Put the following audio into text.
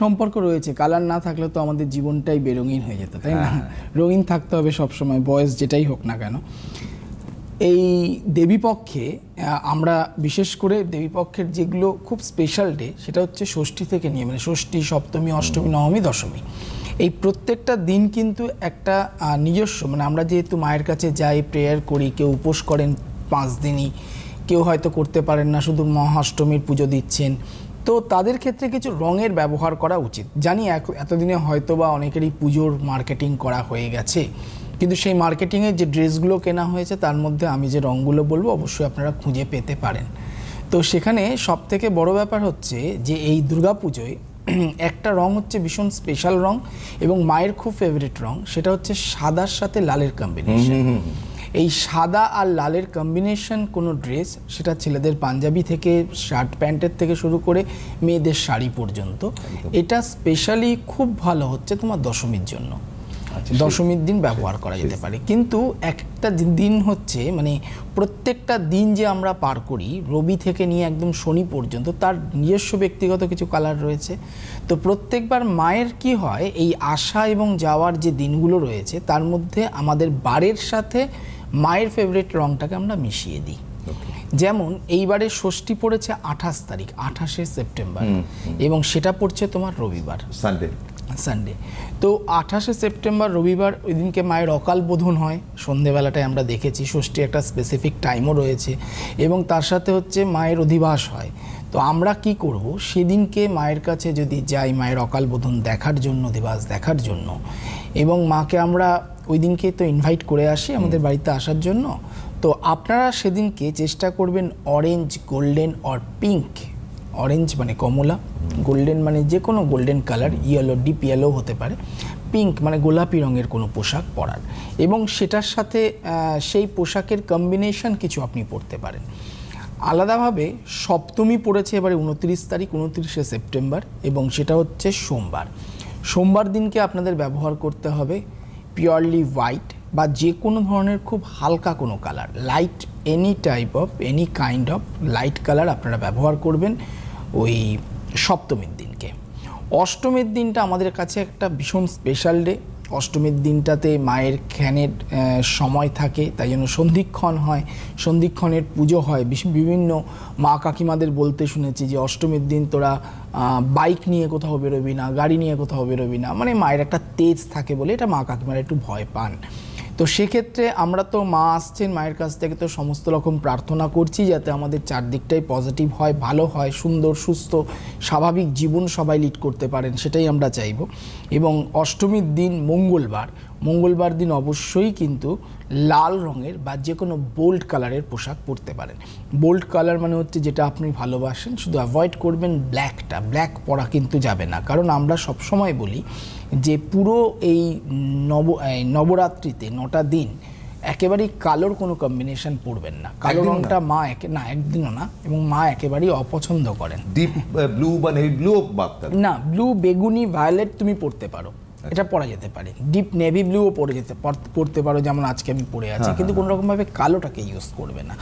সম্পর্ক রয়েছে। কালার না থাকলে তো আমাদের জীবনটাই বেরঙিন হয়ে যেত, তাই না? রঙিন থাকতে হবে সবসময়, বয়স যেটাই হোক না কেন। এই দেবীপক্ষে আমরা বিশেষ করে দেবীপক্ষের যেগুলো খুব স্পেশাল ডে, সেটা হচ্ছে ষষ্ঠী থেকে নিয়ে, মানে ষষ্ঠী, সপ্তমী, অষ্টমী, নবমী, দশমী। এই প্রত্যেকটা দিন কিন্তু একটা নিজস্ব, মানে আমরা যেহেতু মায়ের কাছে যাই, প্রেয়ার করি, কেউ উপোস করেন 5 দিনই, কেউ হয়তো করতে পারেন না, শুধু মহাষ্টমীর পুজো দিচ্ছেন, তো তাদের ক্ষেত্রে কিছু রঙের ব্যবহার করা উচিত। জানি এতদিনে হয়তো বা অনেকেরই পুজোর মার্কেটিং করা হয়ে গেছে, কিন্তু সেই মার্কেটিংয়ের যে ড্রেসগুলো কেনা হয়েছে তার মধ্যে আমি যে রঙগুলো বলবো অবশ্যই আপনারা খুঁজে পেতে পারেন। তো সেখানে সবথেকে বড় ব্যাপার হচ্ছে যে এই দুর্গাপুজোয় একটা রং হচ্ছে ভীষণ স্পেশাল রং এবং মায়ের খুব ফেভারিট রং, সেটা হচ্ছে সাদার সাথে লালের কম্বিনেশন। এই সাদা আর লালের কম্বিনেশন কোনো ড্রেস, সেটা ছেলেদের পাঞ্জাবি থেকে শার্ট প্যান্টের থেকে শুরু করে মেয়েদের শাড়ি পর্যন্ত, এটা স্পেশালি খুব ভালো হচ্ছে তোমার দশমীর জন্য। দশমীর দিন ব্যবহার করা যেতে পারে। কিন্তু একটা দিন হচ্ছে, মানে প্রত্যেকটা দিন যে আমরা পার করি রবি থেকে নিয়ে একদম শনি পর্যন্ত, তার নিজস্ব ব্যক্তিগত কিছু কালার রয়েছে। তো প্রত্যেকবার মায়ের কি হয়, এই আসা এবং যাওয়ার যে দিনগুলো রয়েছে তার মধ্যে আমাদের বারের সাথে মায়ের ফেভারিট রংটাকে আমরা মিশিয়ে দিই। যেমন এইবারে ষষ্ঠী পড়েছে 28 তারিখ, 28শে সেপ্টেম্বর, এবং সেটা পড়ছে তোমার রবিবার, সানডে। তো 28শে সেপ্টেম্বর রবিবার, ওই দিনকে মায়ের অকাল বোধন হয় সন্ধেবেলাটায়, আমরা দেখেছি। ষষ্ঠী একটা স্পেসিফিক টাইমও রয়েছে এবং তার সাথে হচ্ছে মায়ের অধিবাস হয়। তো আমরা কি করব, সেদিনকে মায়ের কাছে যদি যাই মায়ের অকাল বোধন দেখার জন্য, অধিবাস দেখার জন্য, এবং মাকে আমরা ওই দিনকে তো ইনভাইট করে আসি আমাদের বাড়িতে আসার জন্য, তো আপনারা সেদিনকে চেষ্টা করবেন orange, golden or pink. Orange মানে কমলা, গোল্ডেন মানে যে কোনো golden colour, yellow, deep yellow হতে পারে, পিঙ্ক মানে গোলাপি রঙের কোনো পোশাক পরার, এবং সেটার সাথে সেই পোশাকের কম্বিনেশন কিছু আপনি পরতে পারেন। আলাদাভাবে সপ্তমী পড়েছে এবারে 29 তারিখ, 29শে সেপ্টেম্বর, এবং সেটা হচ্ছে সোমবার। সোমবার দিনকে আপনাদের ব্যবহার করতে হবে পিওরলি হোয়াইট বা যে কোনো ধরনের খুব হালকা কোনো colour, light, any type of, any kind of light colour আপনারা ব্যবহার করবেন ওই সপ্তমীর দিনকে। অষ্টমীর দিনটা আমাদের কাছে একটা ভীষণ স্পেশাল ডে। অষ্টমীর দিনটাতে মায়ের ধ্যানের সময় থাকে, তাই জন্য সন্ধিক্ষণ হয়, সন্ধিক্ষণের পুজো হয়। বিভিন্ন মা কাকিমাদের বলতে শুনেছি যে অষ্টমীর দিন তোরা বাইক নিয়ে কোথাও বেরোবি না, গাড়ি নিয়ে কোথাও বেরোবি না, মানে মায়ের একটা তেজ থাকে বলে এটা মা কাকিমারা একটু ভয় পান। তো সেক্ষেত্রে আমরা তো মা আসছেন, মায়ের কাছ থেকে তো সমস্ত রকম প্রার্থনা করছি যাতে আমাদের চারদিকটাই পজিটিভ হয়, ভালো হয়, সুন্দর, সুস্থ, স্বাভাবিক জীবন সবাই লিড করতে পারেন, সেটাই আমরা চাইব। এবং অষ্টমীর দিন মঙ্গলবার দিন অবশ্যই কিন্তু লাল রঙের বা যে কোনো বোল্ড কালারের পোশাক পরতে পারেন। বোল্ড কালার মানে হচ্ছে যেটা আপনি ভালোবাসেন, শুধু অ্যাভয়েড করবেন ব্ল্যাকটা। ব্ল্যাক পরা কিন্তু যাবে না, কারণ আমরা সবসময় বলি যে পুরো এই নবরাত্রিতে 9টা দিন একেবারেই কালোর কোনো কম্বিনেশন পড়বেন না। কালো রংটা মা একদিনও না, এবং মা একেবারেই অপছন্দ করেন। ডিপ ব্লু বা নেভি ব্লু না, ব্লু, বেগুনি, ভায়োলেট তুমি পড়তে পারো, এটা পরা যেতে পারে। ডিপ নেভি ব্লুও পড়তে পারো, যেমন আজকে আমি পরে আছি, কিন্তু কোনো রকমভাবে কালোটাকে ইউজ করবে না।